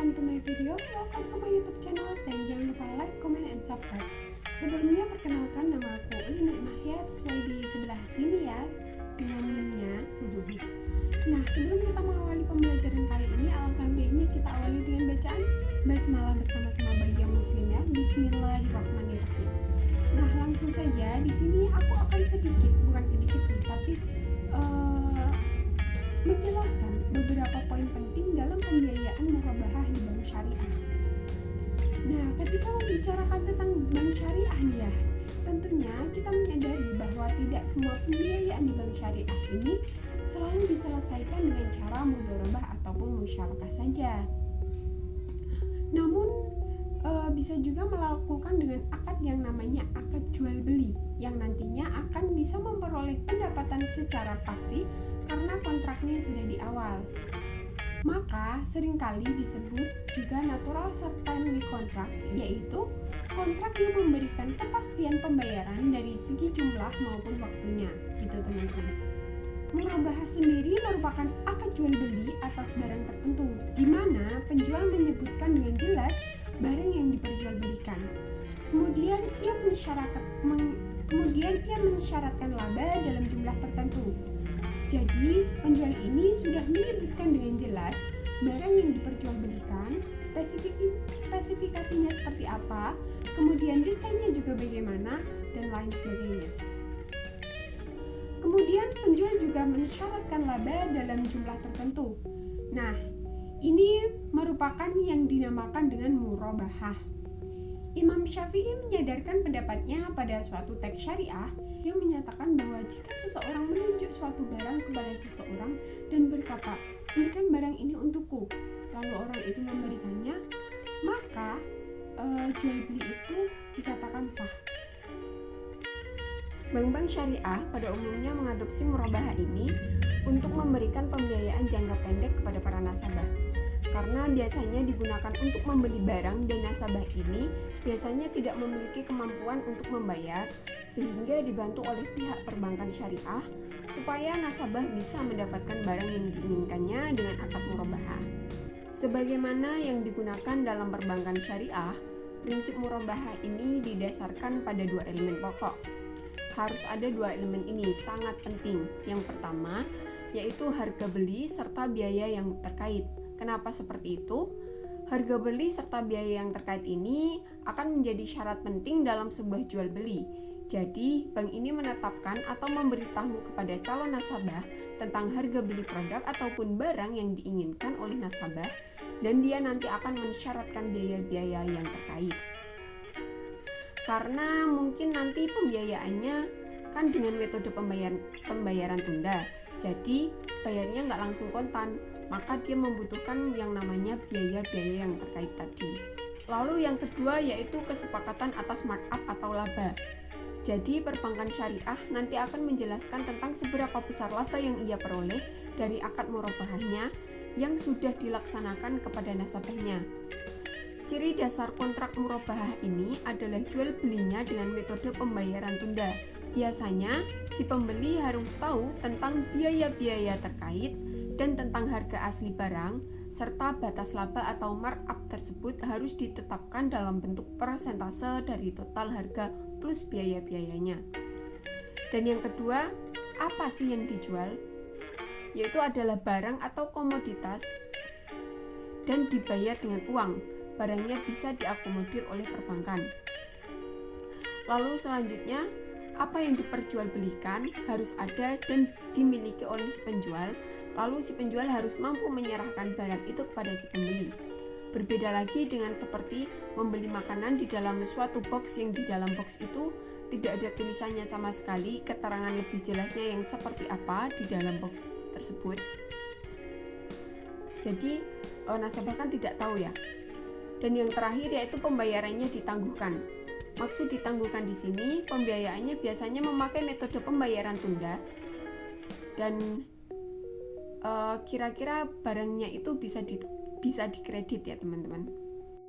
welcome to my video, welcome to my YouTube channel, dan jangan lupa like, comment, and subscribe. Sebelumnya perkenalkan, nama aku Uli Nikmahya sesuai di sebelah sini ya, dengan NIM-nya. Nah, sebelum kita mengawali pembelajaran kali ini, alangkah baiknya kita awali dengan bacaan basmalah bersama-sama bagi yang muslim ya. Bismillahirrahmanirrahim. Nah, langsung saja di sini aku akan bukan sedikit sih, tapi menjelaskan beberapa poin penting dalam pembiayaan murabahah di bank syariah. Nah, ketika membicarakan tentang bank syariah nih ya, tentunya kita menyadari bahwa tidak semua pembiayaan di bank syariah ini selalu diselesaikan dengan cara mudharabah ataupun musyarakah saja. Namun bisa juga melakukan dengan akad yang namanya akad jual beli yang nantinya akan bisa memperoleh pendapatan secara pasti karena kontraknya sudah di awal. Maka seringkali disebut juga natural certainty contract, yaitu kontrak yang memberikan kepastian pembayaran dari segi jumlah maupun waktunya, gitu teman-teman. Murabahah sendiri merupakan akad jual beli atas barang tertentu, di mana penjual menyebutkan dengan jelas barang yang diperjualbelikan. Kemudian ia mensyaratkan laba dalam jumlah tertentu. Jadi, penjual ini sudah menyebutkan dengan jelas barang yang diperjualbelikan, spesifikasinya seperti apa, kemudian desainnya juga bagaimana, dan lain sebagainya. Kemudian penjual juga mensyaratkan laba dalam jumlah tertentu. Nah, ini merupakan yang dinamakan dengan murabahah. Imam Syafi'i menyadarkan pendapatnya pada suatu teks syariah yang menyatakan bahwa jika seseorang menunjuk suatu barang kepada seseorang dan berkata, "Belikan barang ini untukku," lalu orang itu memberikannya, maka jual beli itu dikatakan sah. Bank-bank syariah pada umumnya mengadopsi murabahah ini untuk memberikan pembiayaan jangka pendek kepada para nasabah. Karena biasanya digunakan untuk membeli barang dan nasabah ini biasanya tidak memiliki kemampuan untuk membayar, sehingga dibantu oleh pihak perbankan syariah supaya nasabah bisa mendapatkan barang yang diinginkannya dengan akad murabahah. Sebagaimana yang digunakan dalam perbankan syariah, prinsip murabahah ini didasarkan pada dua elemen pokok. Harus ada dua elemen ini sangat penting. Yang pertama yaitu harga beli serta biaya yang terkait. Kenapa seperti itu? Harga beli serta biaya yang terkait ini akan menjadi syarat penting dalam sebuah jual beli. Jadi, bank ini menetapkan atau memberitahu kepada calon nasabah tentang harga beli produk ataupun barang yang diinginkan oleh nasabah, dan dia nanti akan mensyaratkan biaya-biaya yang terkait. Karena mungkin nanti pembiayaannya kan dengan metode pembayaran tunda, jadi bayarnya nggak langsung kontan, maka dia membutuhkan yang namanya biaya-biaya yang terkait tadi. Lalu yang kedua yaitu kesepakatan atas markup atau laba. Jadi perbankan syariah nanti akan menjelaskan tentang seberapa besar laba yang ia peroleh dari akad murabahahnya yang sudah dilaksanakan kepada nasabahnya. Ciri dasar kontrak murabahah ini adalah jual belinya dengan metode pembayaran tunda. Biasanya si pembeli harus tahu tentang biaya-biaya terkait dan tentang harga asli barang, serta batas laba atau markup tersebut harus ditetapkan dalam bentuk persentase dari total harga plus biaya-biayanya. Dan yang kedua, apa sih yang dijual? Yaitu adalah barang atau komoditas dan dibayar dengan uang. Barangnya bisa diakomodir oleh perbankan. Lalu selanjutnya, apa yang diperjualbelikan harus ada dan dimiliki oleh si penjual. Lalu si penjual harus mampu menyerahkan barang itu kepada si pembeli. Berbeda lagi dengan seperti membeli makanan di dalam suatu box yang di dalam box itu tidak ada tulisannya sama sekali, keterangan lebih jelasnya yang seperti apa di dalam box tersebut. Jadi nasabah kan tidak tahu ya. Dan yang terakhir yaitu pembayarannya ditangguhkan. Maksud ditangguhkan di sini, pembiayaannya biasanya memakai metode pembayaran tunda dan kira-kira barangnya itu bisa dikredit ya teman-teman.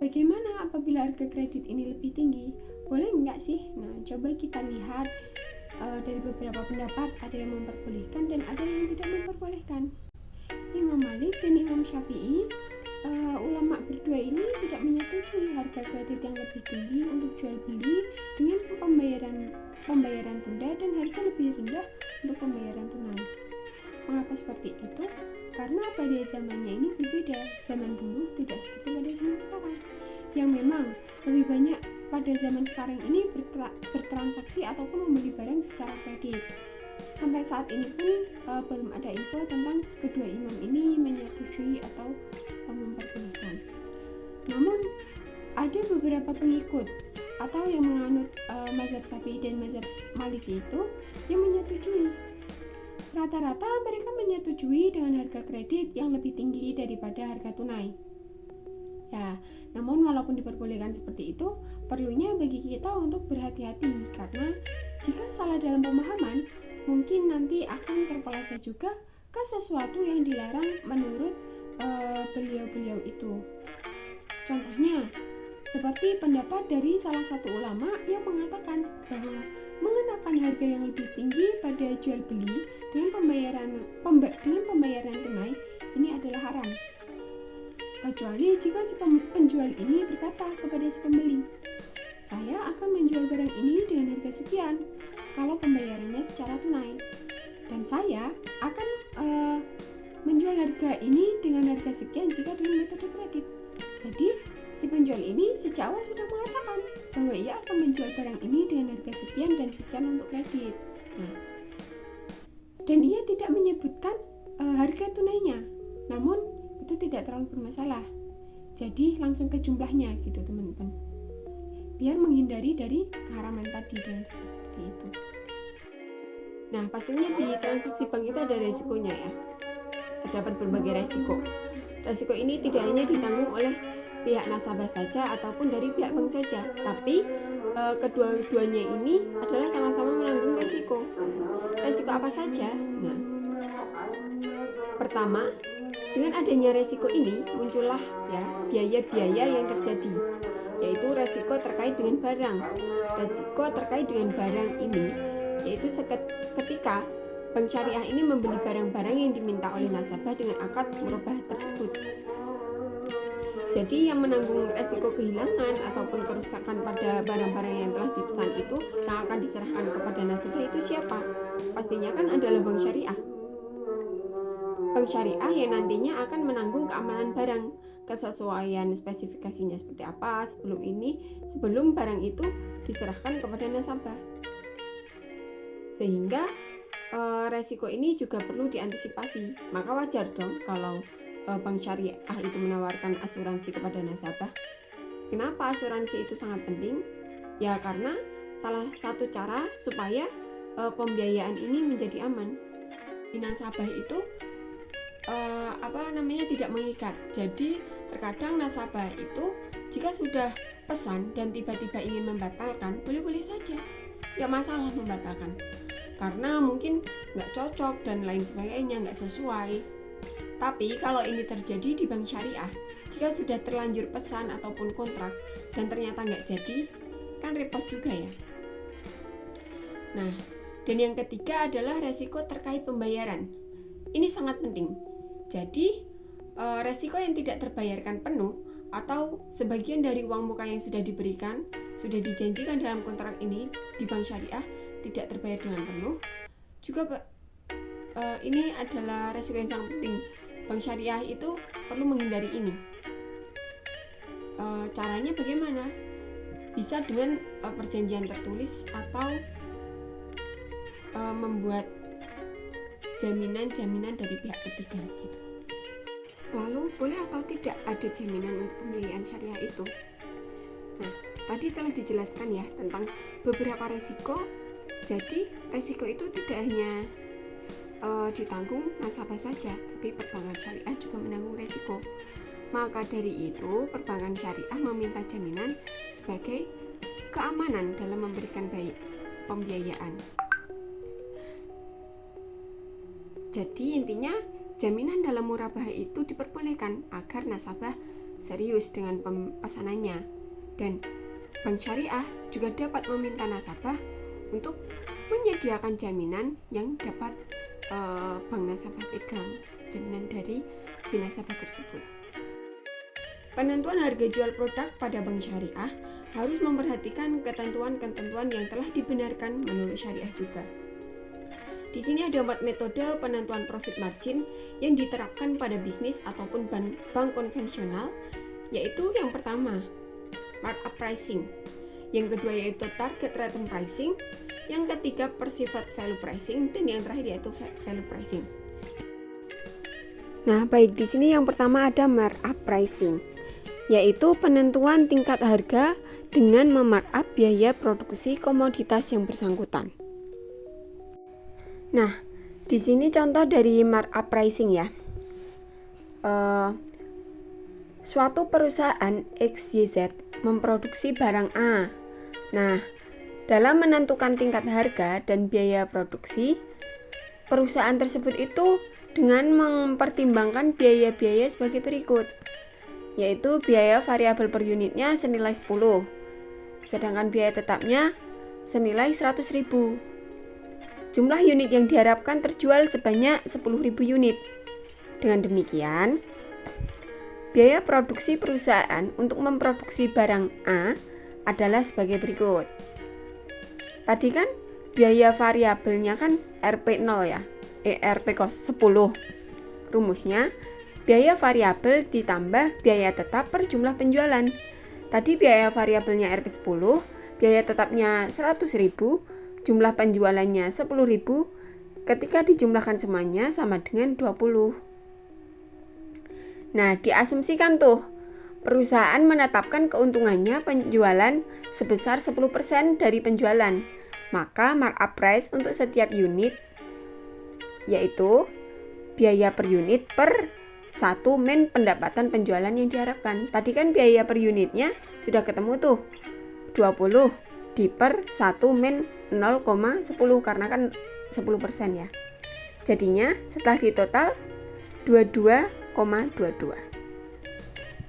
Bagaimana apabila harga kredit ini lebih tinggi? Boleh enggak sih? Nah, coba kita lihat dari beberapa pendapat, ada yang memperbolehkan dan ada yang tidak memperbolehkan. Imam Malik dan Imam Syafi'i ulama berdua ini tidak menyetujui harga kredit yang lebih tinggi untuk jual beli dengan pembayaran tunda dan harga lebih rendah untuk pembayaran tunai. Mengapa seperti itu? Karena pada zamannya ini berbeda. Zaman dulu tidak seperti pada zaman sekarang, yang memang lebih banyak pada zaman sekarang ini bertransaksi ataupun membeli barang secara kredit. Sampai saat ini pun belum ada info tentang kedua imam ini menyetujui atau memperbolehkan. Namun ada beberapa pengikut atau yang menganut mazhab Syafi'i dan mazhab Maliki itu yang menyetujui. Rata-rata mereka menyetujui dengan harga kredit yang lebih tinggi daripada harga tunai. Ya, namun walaupun diperbolehkan seperti itu, perlunya bagi kita untuk berhati-hati karena jika salah dalam pemahaman, mungkin nanti akan terpeleset juga ke sesuatu yang dilarang menurut beliau-beliau itu. Contohnya, seperti pendapat dari salah satu ulama yang mengatakan bahwa mengenakan harga yang lebih tinggi pada jual beli dengan pembayaran tunai ini adalah haram. Kecuali jika si penjual ini berkata kepada si pembeli, saya akan menjual barang ini dengan harga sekian kalau pembayarannya secara tunai, dan saya akan menjual harga ini dengan harga sekian jika dengan metode kredit. Jadi si penjual ini sejak awal sudah mengatakan bahwa ia akan menjual barang ini dengan harga sekian dan sekian untuk kredit. Dan ia tidak menyebutkan harga tunainya, namun itu tidak terlalu bermasalah. Jadi langsung ke jumlahnya gitu teman-teman, biar menghindari dari keharaman tadi dengan cara seperti itu. Nah, pastinya di transaksi bank itu ada resikonya ya. Terdapat berbagai resiko. Resiko ini tidak hanya ditanggung oleh pihak nasabah saja ataupun dari pihak bank saja, tapi kedua-duanya ini adalah sama-sama menanggung resiko. Resiko apa saja? Nah, pertama, dengan adanya resiko ini muncullah ya biaya-biaya yang terjadi, yaitu resiko terkait dengan barang. Resiko terkait dengan barang ini yaitu ketika bank syariah ini membeli barang-barang yang diminta oleh nasabah dengan akad murabahah tersebut. Jadi yang menanggung resiko kehilangan ataupun kerusakan pada barang-barang yang telah dipesan itu yang akan diserahkan kepada nasabah itu siapa? Pastinya kan adalah bank syariah. Bank syariah yang nantinya akan menanggung keamanan barang, kesesuaian spesifikasinya seperti apa sebelum barang itu diserahkan kepada nasabah. Sehingga resiko ini juga perlu diantisipasi. Maka wajar dong kalau bank syariah itu menawarkan asuransi kepada nasabah. Kenapa asuransi itu sangat penting? Ya karena salah satu cara supaya pembiayaan ini menjadi aman. Di nasabah itu tidak mengikat. Jadi terkadang nasabah itu jika sudah pesan dan tiba-tiba ingin membatalkan, boleh-boleh saja, nggak masalah membatalkan, karena mungkin nggak cocok dan lain sebagainya, nggak sesuai. Tapi kalau ini terjadi di bank syariah, jika sudah terlanjur pesan ataupun kontrak dan ternyata nggak jadi, kan repot juga ya. Nah, dan yang ketiga adalah resiko terkait pembayaran. Ini sangat penting. Jadi resiko yang tidak terbayarkan penuh atau sebagian dari uang muka yang sudah diberikan, sudah dijanjikan dalam kontrak ini di bank syariah tidak terbayar dengan penuh, juga ini adalah resiko yang sangat penting. Bank syariah itu perlu menghindari ini. Caranya bagaimana? Bisa dengan perjanjian tertulis atau membuat jaminan-jaminan dari pihak ketiga gitu. Lalu boleh atau tidak ada jaminan untuk pembiayaan syariah itu? Nah, tadi telah dijelaskan ya tentang beberapa resiko. Jadi resiko itu tidak hanya ditanggung nasabah saja, tapi perbankan syariah juga menanggung resiko. Maka dari itu perbankan syariah meminta jaminan sebagai keamanan dalam memberikan pembiayaan. Jadi intinya jaminan dalam murabahah itu diperbolehkan agar nasabah serius dengan pesanannya, dan bank syariah juga dapat meminta nasabah untuk menyediakan jaminan yang dapat bank nasabah pegang, jaminan dari si nasabah tersebut. Penentuan harga jual produk pada bank syariah harus memperhatikan ketentuan-ketentuan yang telah dibenarkan menurut syariah juga. Di sini ada 4 metode penentuan profit margin yang diterapkan pada bisnis ataupun bank konvensional, yaitu yang pertama, markup pricing. Yang kedua yaitu target return pricing, yang ketiga perceived value pricing, dan yang terakhir yaitu value pricing. Nah, baik, di sini yang pertama ada markup pricing, yaitu penentuan tingkat harga dengan memarkup biaya produksi komoditas yang bersangkutan. Nah, di sini contoh dari markup pricing ya. Suatu perusahaan XYZ memproduksi barang A. Nah, dalam menentukan tingkat harga dan biaya produksi, perusahaan tersebut itu dengan mempertimbangkan biaya-biaya sebagai berikut, yaitu biaya variabel per unitnya senilai 10, sedangkan biaya tetapnya senilai 100.000. Jumlah unit yang diharapkan terjual sebanyak 10.000 unit. Dengan demikian, biaya produksi perusahaan untuk memproduksi barang A adalah sebagai berikut. Tadi kan biaya variabelnya kan RP0 ya, RP cost 10. Rumusnya, biaya variabel ditambah biaya tetap per jumlah penjualan. Tadi biaya variabelnya RP10, biaya tetapnya 100.000, jumlah penjualannya 10.000, ketika dijumlahkan semuanya sama dengan 20. Nah, diasumsikan tuh, perusahaan menetapkan keuntungannya penjualan sebesar 10% dari penjualan. Maka markup price untuk setiap unit yaitu biaya per unit per 1 min pendapatan penjualan yang diharapkan. Tadi kan biaya per unitnya sudah ketemu tuh, 20 di per 1 min 0,10 karena kan 10% ya. Jadinya setelah ditotal 22,22.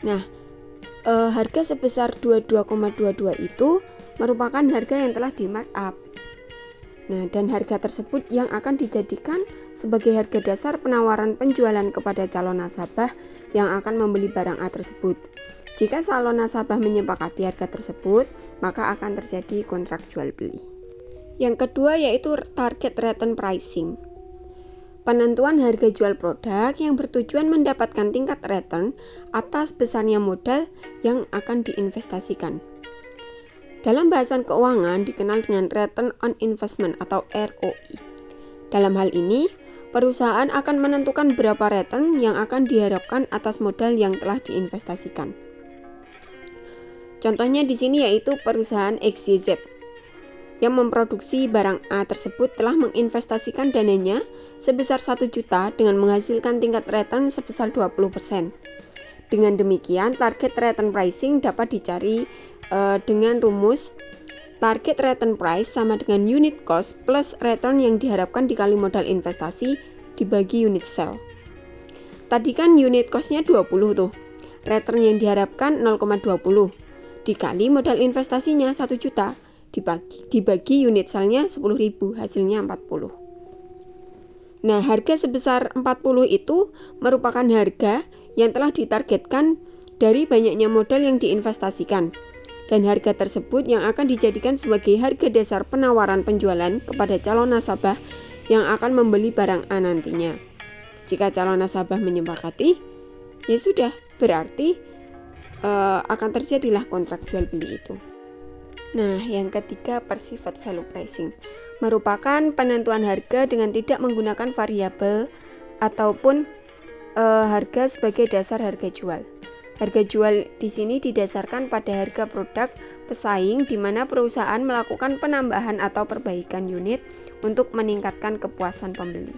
Nah, harga sebesar 22,22 itu merupakan harga yang telah di markup. Nah, dan harga tersebut yang akan dijadikan sebagai harga dasar penawaran penjualan kepada calon nasabah yang akan membeli barang A tersebut. Jika calon nasabah menyepakati harga tersebut, maka akan terjadi kontrak jual beli. Yang kedua yaitu target return pricing. Penentuan harga jual produk yang bertujuan mendapatkan tingkat return atas besarnya modal yang akan diinvestasikan. Dalam bahasan keuangan dikenal dengan return on investment atau ROI. Dalam hal ini, perusahaan akan menentukan berapa return yang akan diharapkan atas modal yang telah diinvestasikan. Contohnya di sini yaitu perusahaan XYZ yang memproduksi barang A tersebut telah menginvestasikan dananya sebesar 1 juta dengan menghasilkan tingkat return sebesar 20%. Dengan demikian, target return pricing dapat dicari dengan rumus target return price sama dengan unit cost plus return yang diharapkan dikali modal investasi dibagi unit sell. Tadi kan unit costnya 20 tuh, return yang diharapkan 0,20 dikali modal investasinya 1 juta dibagi unit sellnya 10.000, hasilnya 40. Nah, harga sebesar 40 itu merupakan harga yang telah ditargetkan dari banyaknya modal yang diinvestasikan. Dan harga tersebut yang akan dijadikan sebagai harga dasar penawaran penjualan kepada calon nasabah yang akan membeli barang A nantinya. Jika calon nasabah menyepakati, ya sudah, berarti akan terjadilah kontrak jual beli itu. Nah, yang ketiga perceived value pricing merupakan penentuan harga dengan tidak menggunakan variabel ataupun harga sebagai dasar harga jual. Harga jual di sini didasarkan pada harga produk pesaing di mana perusahaan melakukan penambahan atau perbaikan unit untuk meningkatkan kepuasan pembeli.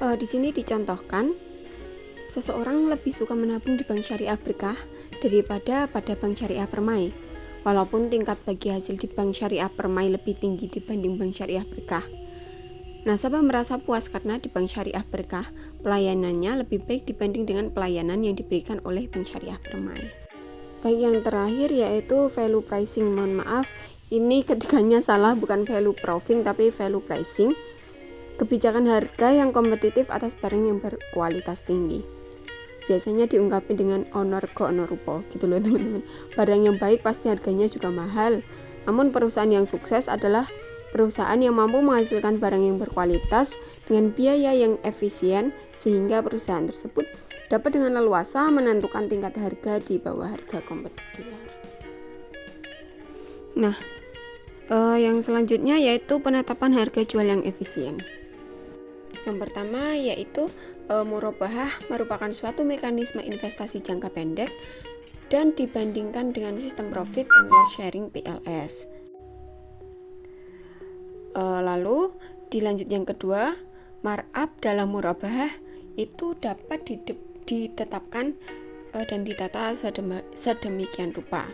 Di sini dicontohkan, seseorang lebih suka menabung di bank syariah berkah daripada pada bank syariah permai. Walaupun tingkat bagi hasil di bank syariah permai lebih tinggi dibanding bank syariah berkah. Nasabah merasa puas karena di bank syariah berkah pelayanannya lebih baik dibanding dengan pelayanan yang diberikan oleh bank syariah permai. Baik, yang terakhir yaitu value pricing. Mohon maaf, ini ketiganya salah, bukan value proofing tapi value pricing. Kebijakan harga yang kompetitif atas barang yang berkualitas tinggi. biasanya diungkapin dengan honor go honor rupo gitu loh teman-teman. Barang yang baik pasti harganya juga mahal. Namun perusahaan yang sukses adalah perusahaan yang mampu menghasilkan barang yang berkualitas dengan biaya yang efisien sehingga perusahaan tersebut dapat dengan leluasa menentukan tingkat harga di bawah harga kompetitor. Nah, yang selanjutnya yaitu penetapan harga jual yang efisien. Yang pertama yaitu murabahah merupakan suatu mekanisme investasi jangka pendek dan dibandingkan dengan sistem profit and loss sharing PLS. Lalu dilanjut yang kedua, markup dalam murabahah itu dapat ditetapkan dan ditata sedemikian rupa.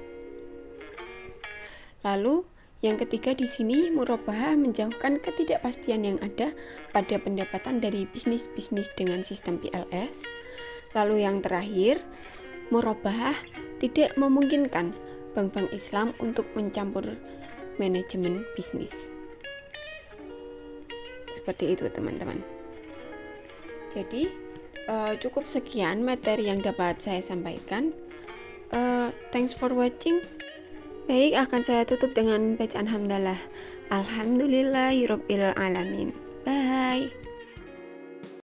Lalu yang ketiga di sini murabahah menjauhkan ketidakpastian yang ada pada pendapatan dari bisnis-bisnis dengan sistem PLS. Lalu yang terakhir, murabahah tidak memungkinkan bank-bank Islam untuk mencampur manajemen bisnis. Seperti itu teman-teman. Jadi cukup sekian materi yang dapat saya sampaikan. Thanks for watching. Baik, akan saya tutup dengan bacaan hamdalah. Alhamdulillahirabbil alamin. Bye.